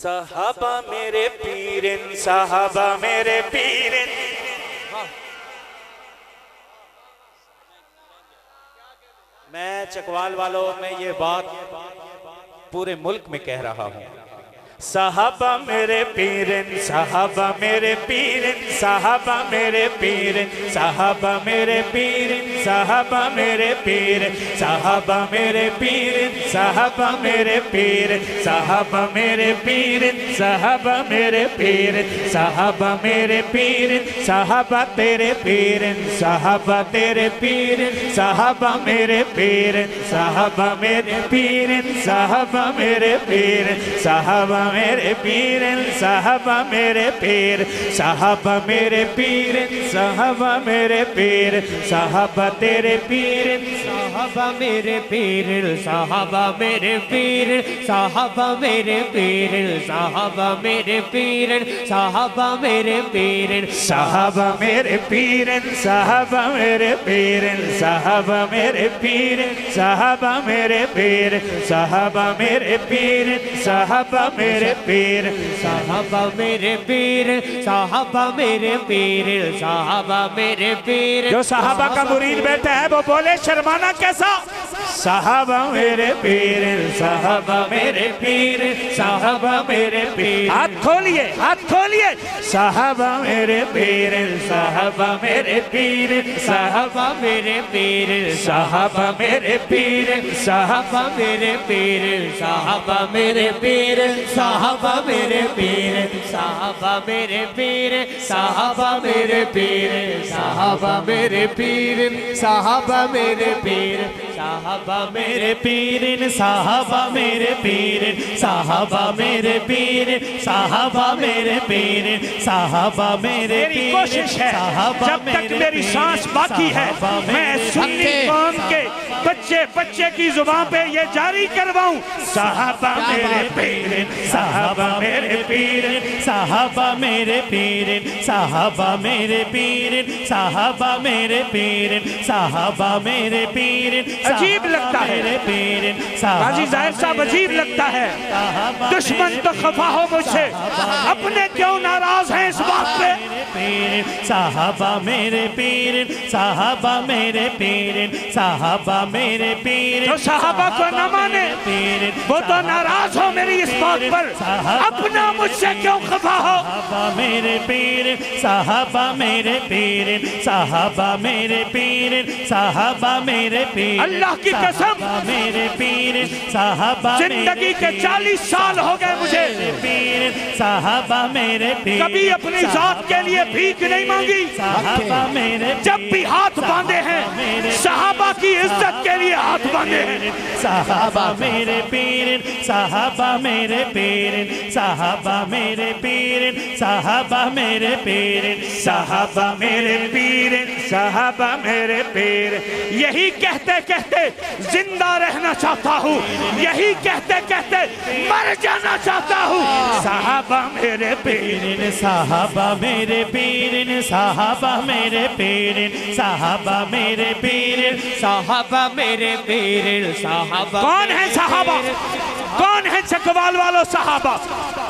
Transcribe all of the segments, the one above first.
साहबा मेरे पीरिन, साहबा मेरे पीरिन। मैं चकवाल वालों में ये बात पूरे मुल्क में कह रहा हूँ। साहबा मेरे पीरिन, साहबा मेरे पीरिन, साहबा मेरे पीरिन, साहबा मेरे पीरिन, साहबा मेरे पीरिन, साहबा मेरे पीरिन, साहबा मेरे पीरिन, साहबा मेरे पीरिन, साहबा मेरे पीरिन, साहबा मेरे पीरिन, साहबा तेरे पीरिन, साहबा तेरे पीरिन, साहबा मेरे पीरिन, साहबा मेरे पीरिन, साहबा मेरे पीरिन, साहबा मेरे पीरिन, साहबा मेरे पीर, साहबा मेरे पीरिन, साहबा मेरे पीर, साहबा तेरे पीरिन, साहबा मेरे पीर, साहबा मेरे पीर, साहबा मेरे पीर, साहबा मेरे पीर, साहबा मेरे पीर, साहबा मेरे पीरिन, साहबा मेरे पीरिन, साहबा मेरे पीरिन, साहबा मेरे पीर, साहबा मेरे पीरिन, साहबा मेरे पीर, साहबा मेरे पीर, साहबा मेरे पीर, साहबा मेरे पीर। जो साहबा का मुरीद बैठा है वो बोले शर्माना कैसा। साहबा मेरे पीर, साहबा मेरे पीर, साहबा मेरे पीर। हाथ खोलिए, हाथ खोलिए। साहबा मेरे पीर, साहबा मेरे पीर, साहबा मेरे पीर, साहबा मेरे पीर, साहबा मेरे पीर, साहबा मेरे पीर, साहबा मेरे पीर, साहबा मेरे पीर, साहबा मेरे पीर, साहबा मेरे पीर, साहबा मेरे पीर, साहबा मेरे पीर, साहबा मेरे पीर, साहबा मेरे पीर, साहबा मेरे पीर, साहबा मेरे पीर। कोशिश है जब तक मेरी सांस बाकी है मैं सुन्नी कौम के बच्चे बच्चे की जुबान पे ये जारी करवाऊं। साहबा मेरे पीर, साहबा मेरे पीर, साहबा मेरे पीर, साहबा मेरे पीर, साहबा मेरे पीर, साहबा मेरे पीर। अजीब लगता है काजी जाहिर साहब, अजीब लगता है। दुश्मन तो खफा हो मुझसे, अपने क्यों नाराज हैं इस बात पे। साहबा मेरे पीर, साहबा मेरे पीर, साहबा मेरे पीर। जो साहबा को न माने वो तो नाराज हो मेरी इस बात पर, अपना मुझसे क्यों खफा हो। साहबा मेरे पीर, साहबा मेरे पीर, साहबा मेरे पीर, साहबा मेरे पीर। अल्लाह की कसम मेरे पीर, साहबा जिंदगी के 40 साल हो गए मुझे पीर, साहबा मेरे पीर। कभी अपनी जात के लिए भीख नहीं मांगी। साहबा मेरे जब भी हाथ बांधे हैं साहबा की इज्जत के लिए हाथ बांधे हैं। साहबा मेरे पीर, साहबा मेरे पीर, साहबा मेरे पीर, साहबा मेरे पीर, साहबा मेरे पीर, साहबा मेरे पीर। यही कहते कहते जिंदा रहना चाहता हूँ, यही कहते कहते मर जाना चाहता हूँ। साहबा मेरे पीर, साहबा मेरे पीर, साहबा मेरे पीर, साहबा मेरे पीर, साहबा मेरे पीर, साहबा। कौन है साहबा, कौन है चकवाल वालों साहबा।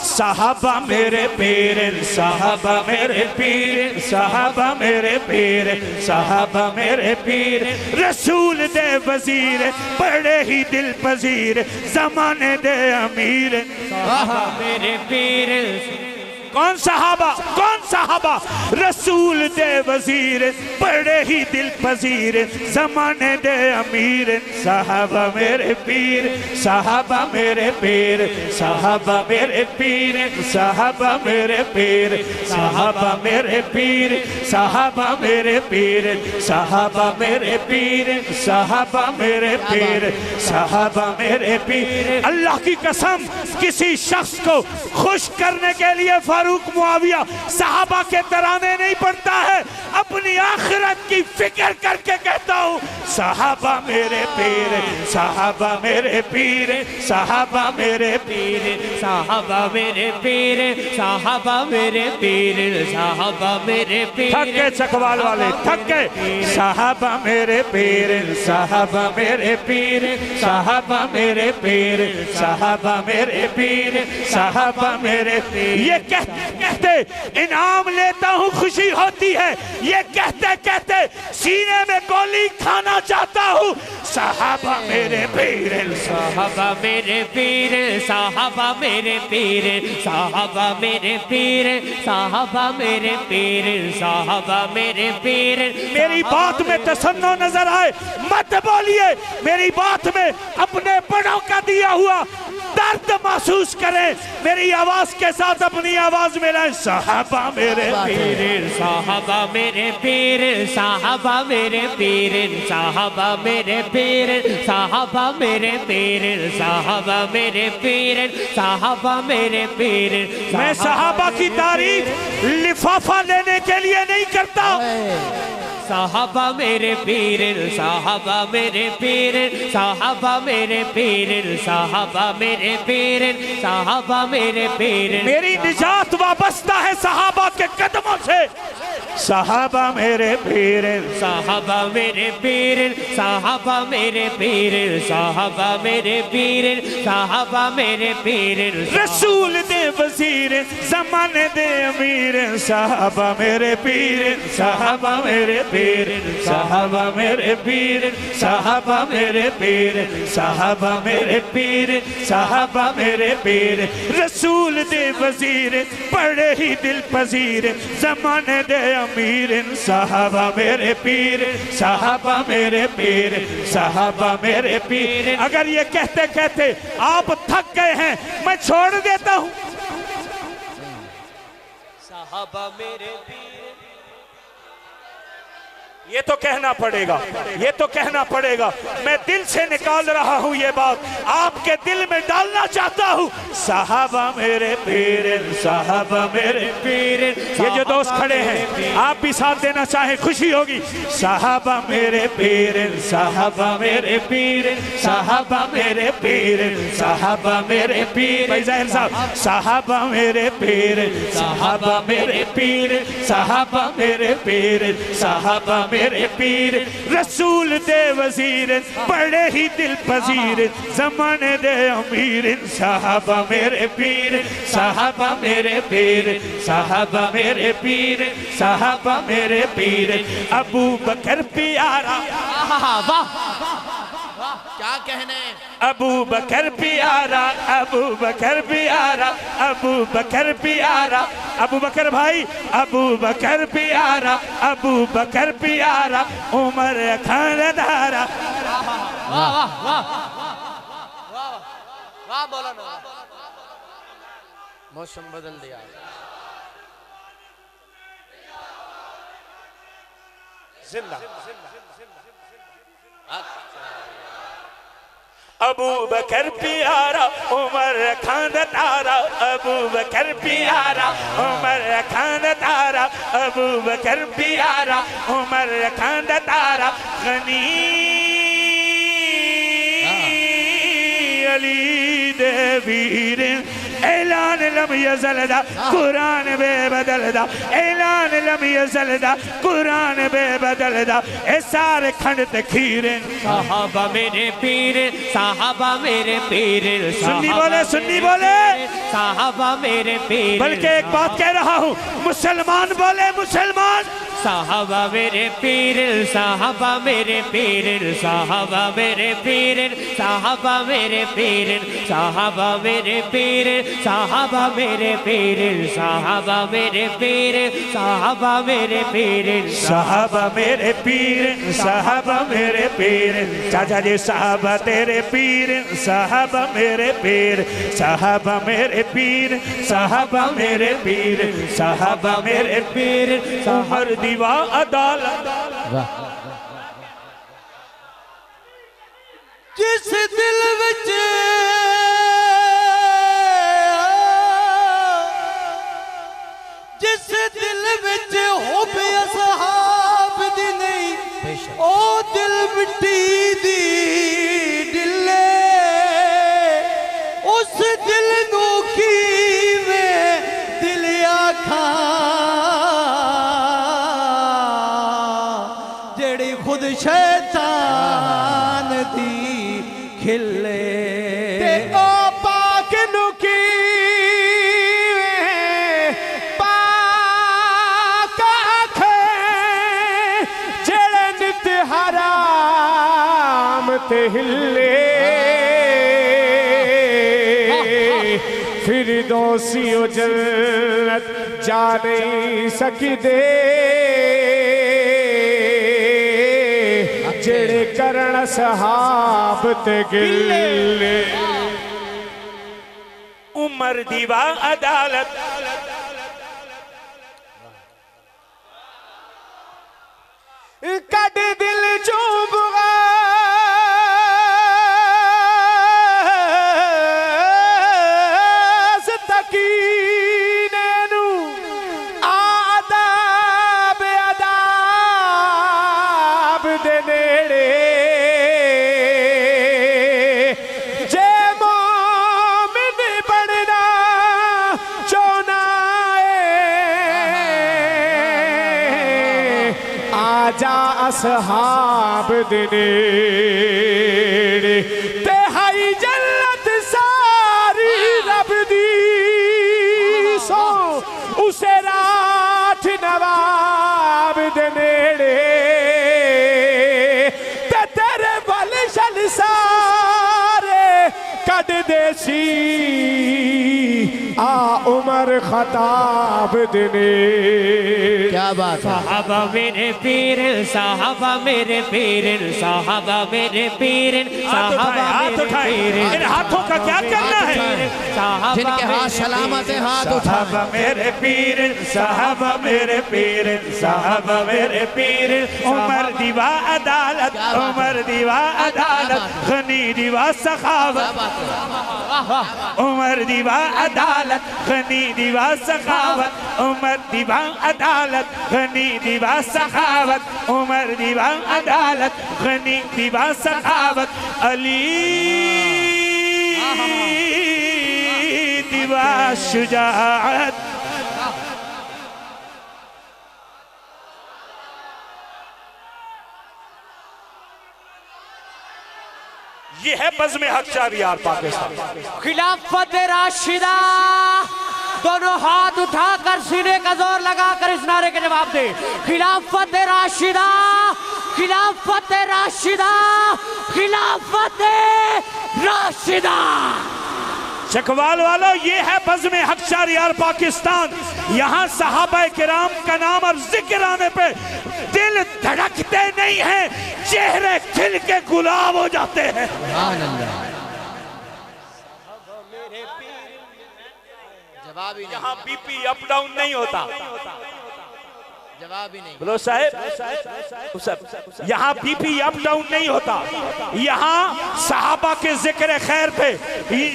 साहबा मेरे पीर, साहबा मेरे पीर, साहबा मेरे पीर, साहबा मेरे पीर। रसूल दे वजीर, बड़े ही दिल पजीर, जमाने दे अमीर। साहबा मेरे पीर। कौन साहबा, कौन साहबा। रसूल दे वजीर, बड़े ही दिल पजीर, जमाने दे अमीर। साहबा मेरे पीर, साहबा मेरे पीर, साहबा मेरे पीर, साहबा मेरे पीर, साहबा मेरे पीर, साहबा मेरे पीर, साहबा मेरे पीर, साहबा मेरे पीर, साहबा मेरे पीर। अल्लाह की कसम किसी शख्स को खुश करने के लिए फारूक मुआविया सहाबा के तराने नहीं पढ़ता है, अपनी आखिरत की फिक्र करके कहता हूँ सहाबा मेरे पीर, सहाबा मेरे पीर, सहाबा मेरे पीर, साहबा मेरे पीर, साहबा मेरे पीर, साहबा मेरे पीर। थक गए चकवाल वाले, थक गए। साहबा मेरे पीर, साहबा मेरे पीर, साहबा मेरे पीर, साहबा मेरे पीर, साहबा मेरे पीर। ये कहते कहते इनाम लेता हूँ खुशी होती है, ये कहते कहते सीने में गोली खाना चाहता हूँ। साहबा मेरे पीर, साहबा मेरे पीर, साहबा मेरे पीर, साहबा मेरे पीर, साहबा मेरे पीर, साहबा मेरे पीर। मेरी बात में तसन्नो नजर आए मत बोलिए, मेरी बात में अपने बड़ों का दिया हुआ दर्द महसूस करें, मेरी आवाज के साथ अपनी आवाज में लाए। साहबा मेरे पीर, साहबा मेरे पीर, साहबा मेरे पीर, साहबा मेरे पीर, साहबा मेरे पीर, साहबा मेरे पीर, साहबा मेरे पीर। मैं साहबा की तारीफ लिफाफा लेने के लिए नहीं करता। साहबा मेरे पीर, साहबा मेरे पीर, साहबा मेरे पीर, साहबा मेरे पीर, साहबा मेरे पीर। मेरी निजात वाबस्ता है साहबा के कदमों से। साहबा मेरे पीर, साहबा मेरे पीर, साहबा मेरे पीर, साहबा मेरे पीर, साहबा मेरे पीर। रसूल दे वजीर जमाने दे अमीर, साहबा मेरे पीर, साहबा मेरे पीर, साहबा मेरे पीर, साहबा मेरे पीर, साहबा मेरे पीर, साहबा मेरे पीर। रसूल दे वजीर बड़े ही दिल पजीर जमाने दे अमीर, साहबा मेरे पीर, साहबा मेरे पीर, साहबा मेरे पीर। अगर ये कहते कहते आप थक गए हैं मैं छोड़ देता हूं। साहबा मेरे पीर, ये तो कहना पड़ेगा, ये तो कहना पड़ेगा। मैं दिल से निकाल रहा हूँ ये बात, आपके दिल में डालना चाहता हूँ। साहबा मेरे पीर, साहबा मेरे पीर। ये जो दोस्त खड़े हैं आप भी साथ देना चाहें खुशी होगी। साहबा मेरे पीर, साहबा मेरे पीर, साहबा मेरे पीर, साहबा मेरे पीर। भाई ज़ाहिर साहब, साहबा मेरे पीर, साहबा मेरे पीर, साहबा मेरे पीर, साहबा मेरे पीर। रसूल दे वजीर बड़े ही दिल पजीर जमाने दे अमीर, साहबा मेरे पीर, साहबा मेरे पीर, साहबा मेरे पीर, साहबा मेरे पीर। अबू बकर प्यारा, वाह क्या कहने। अबू बकर प्यारा, अबू बकर प्यारा, अबू बकर प्यारा। अबू बकर भाई, अबू बकर प्यारा, अबू बकर प्यारा, उमर खानदारा। वाह वाह वाह वाह मौलाना, मौसम बदल दिया। जिंदा अबू बकर प्यारा, उमर खानदारा, अबू बकर प्यारा, उमर खानदारा, अबू बकर प्यारा, उमर खानदारा। गनी अली दे वीर ऐलान लम यज़लदा, कुरान बेबदलदा, ऐलान लम यज़लदा, कुरान बेबदलदा। ए सारे खंड ते खीरे। साहबा मेरे पीर, साहबा मेरे पीर, सुन्नी बोले, सुन्नी बोले। साहबा मेरे पीर। बल्कि एक बात कह रहा हूँ, मुसलमान बोले, मुसलमान। साहबा मेरे पीर, साहबा मेरे पीर, साहबा मेरे पीर, साहबा मेरे पीर, साहबा मेरे पीर, साहबा मेरे पीर, साहबा मेरे पीर, साहबा मेरे पीर, साहबा मेरे पीर, साहबा मेरे पीर। चाचा जी साहबा तेरे पीर, साहबा मेरे पीर, साहबा मेरे पीर, साहबा मेरे पीर, साहबा मेरे पीर। उमर दीवा अदालत। जिस दिल विच दी दिले उस दिल नू कीवें दिल आखा जेड़ी खुद शैतान दी खिले ते ओ पाक नू कीवें पाक आखे जेड़े नित हराम ते हिले फिरदौसी ओ जन्नत जा नहीं सकदे जेड़े करण सहाब ते गिले उमर दीवा अदालत कट दिल चुभ असहाब दिनेड़े ते हाई जन्नत सारी रब दी सो उसे राठ नवाब दिनेड़े ते तेरे बल शल सारे कद देसी आ उमर खताब दिने क्या बात है साहबा मेरे पीर साहबा मेरे पीर साहबा मेरे पीर साहबा हाथ उठाए इन हाथों का क्या करना है जिनके हाथ सलामत है हाथ साहबा मेरे पीर साहबा मेरे पीर साहबा मेरे पीर उमर दीवा अदालत उमर दीवा अदालत गनी दीवा सखावत उमर दीवा अदालत गनी दीवा सखावत उमर दीवा अदालत गनी दीवा सखावत उमर दीवा अदालत गनी दीवा सखावत अली दीवा शुजाअत ये है बज़्म हक शहरियार पाकिस्तान खिलाफत राशिदा दोनों हाथ उठाकर सीने का जोर लगाकर इस नारे के जवाब दे खिलाफत राशिदा खिलाफत राशिदा खिलाफत राशिदा चकवाल वालों ये है बज़्म हक शहरियार पाकिस्तान यहाँ सहाबा किराम का नाम और जिक्र आने पे दिल धड़कते नहीं हैं चेहरे खिल के गुलाब हो जाते हैं जवाब ही यहाँ बीपी अप डाउन नहीं होता जवाब ही नहीं बोलो साहब यहाँ बीपी अप डाउन नहीं होता यहाँ सहाबा के जिक्र खैर पे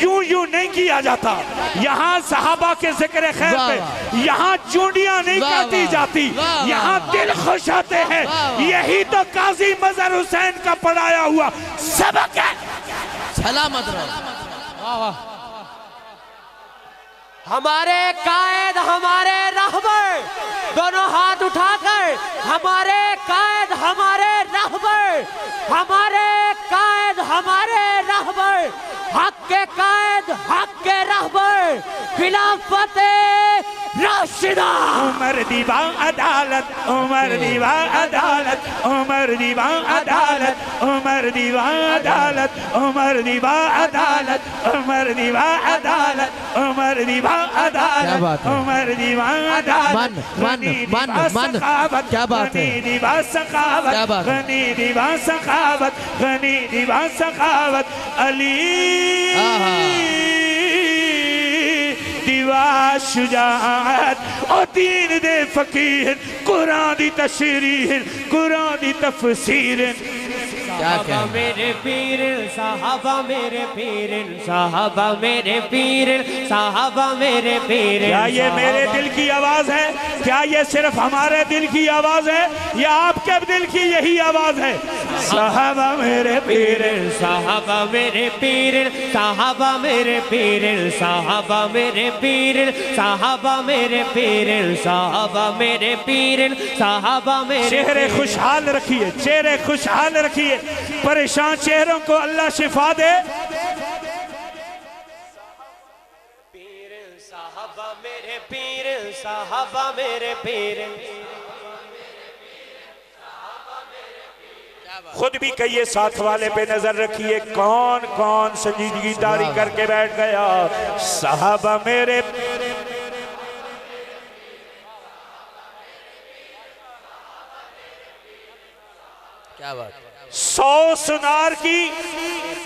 यूं यूं नहीं किया जाता यहाँ सहाबा के जिक्र खैर पे यहाँ चूड़ियां नहीं काटी जाती यहाँ दिल खुश होते हैं यही तो काजी मजहर हुसैन का पढ़ाया हुआ सबक है सलामत रहो हमारे कायद हमारे रहबर दोनों हाथ उठाकर हमारे कायद हमारे रहबर हमारे कायद हमारे रहबर हक के कायद हक के रहबर खिलाफत राशिदा उमर दीवा अदालत उमर दीवा अदालत उमर दीवा अदालत उमर दीवा अदालत उमर दीवा अदालत उमर दीवा अदालत उमर दीवा अदालत उमर दीवा अदालत क्या बात है दीवा सखावत गनी दीवा सखावत गनी दीवा सखावत अली दीवा शुजाअत और दीन दे फकीर कुरान दी तशरीह कुरान दी तफसीर साहबा मेरे पीर साहबा मेरे पीर साहबा मेरे पीर साहबा मेरे पीर क्या ये मेरे दिल की आवाज है क्या ये सिर्फ हमारे दिल की आवाज है या आपके दिल की यही आवाज है साहबा मेरे पीर साहबा मेरे पीर साहबा मेरे पीर साहबा मेरे पीर साहबा मेरे पीर साहबा मेरे पीर साहबा मेरे चेहरे खुशहाल रखिए, चेहरे खुशहाल रखिए, परेशान चेहरों को अल्लाह शिफा दे। पीर साहबा मेरे पीर साहबा मेरे पीर। खुद भी कहिए, साथ वाले पे नजर रखिए, कौन कौन संजीदगी दारी करके बैठ गया। साहबा मेरे क्या बात, 100 सुनार की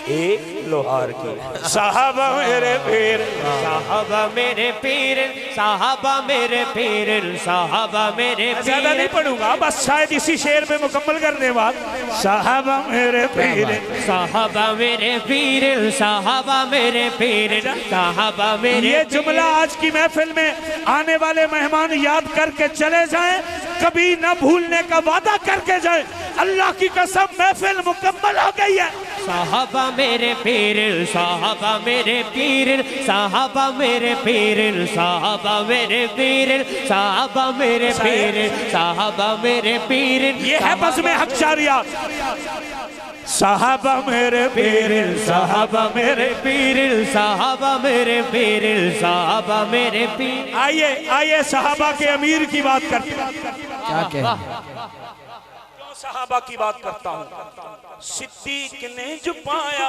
एक लोहार की। साहबा मेरे पीर साहबा मेरे पीर साहबा मेरे पीर साहबा मेरे ज्यादा नहीं पढ़ूंगा, बस शायद इसी शेर पे मुकम्मल करने बाद। साहबा मेरे पीर साहबा मेरे पीर साहबा मेरे पीर साहबा मेरे। ये जुमला आज की महफिल में आने वाले मेहमान याद करके चले जाएं, कभी न भूलने का वादा करके जाएं। अल्लाह की कसम महफिल मुकम्मल हो गई है। साहबा मेरे पीर साहबा मेरे पीर साहबा मेरे पीर साहबा मेरे पीर साहबा मेरे पीर साहबा मेरे पीर। ये है बस में हक जारिया। साहबा मेरे पीर साहबा मेरे पीर साहबा मेरे पीर साहबा मेरे पीर। आइए आइए साहबा के अमीर की बात करते हैं। क्या कह साहबा की बात करता हूँ। सिद्दीक ने जो पाया,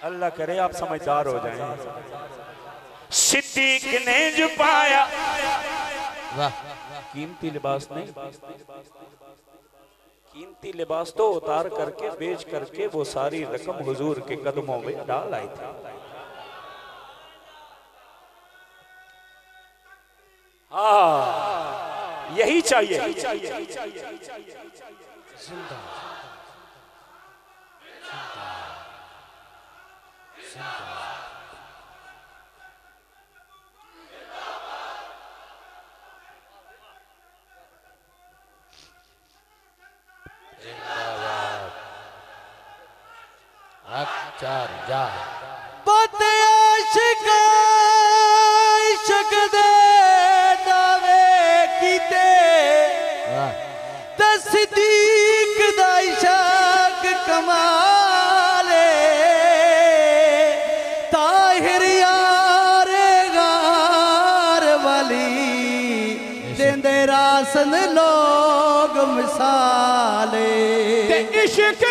अल्लाह करे आप समझदार हो जाएं। सिद्दीक ने जो पाया, वाह, कीमती लिबास नहीं, कीमती लिबास तो उतार करके बेच करके वो सारी रकम हुजूर के कदमों में डाल आई थी। हाँ, यही चाहिए। चार जा बाते आशिक इश्क दे दावे कीते, तस्दीक दा इश्क कमाले, ताहिर यार गार वाली देंदे रासन लोग मिसाले। इश्क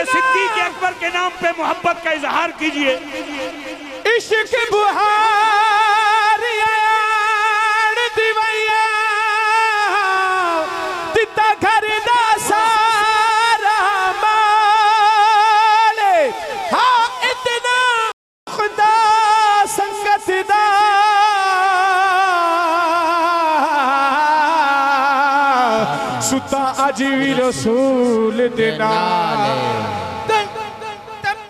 सिद्दीक अकबर के नाम पे मोहब्बत का इजहार कीजिए। इश्क बुहार दिवैया दिता घर दा सारा माले। हाँ इतना खुदा संगत दा सुता अज भी रसूल दे नाल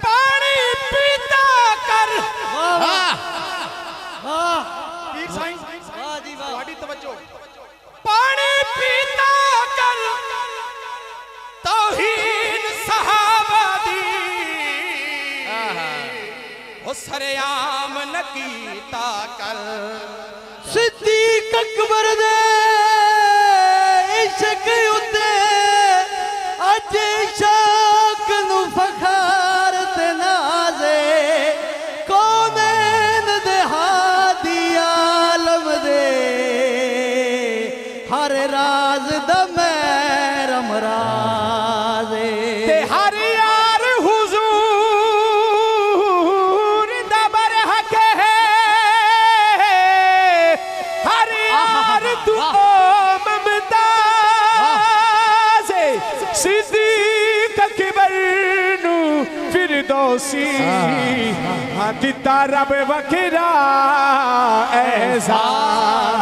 पानी पीता कर। पानी पीता कर तौहीन सहाबा दी हो सरेआम न कीता कर। सिद्दीक अकबर दे इश्क उते अज शाक नू फखार ते नाज़े, कौनैन दे हादी आलम दे हर राज दा महरम राज़े। ते हर यार हुजूर दा बरहक है, हर यार दुआ ममताज़ सिद्दीक अकबर नू फिरदौसी हाँ दिता रब वखरा एहसान।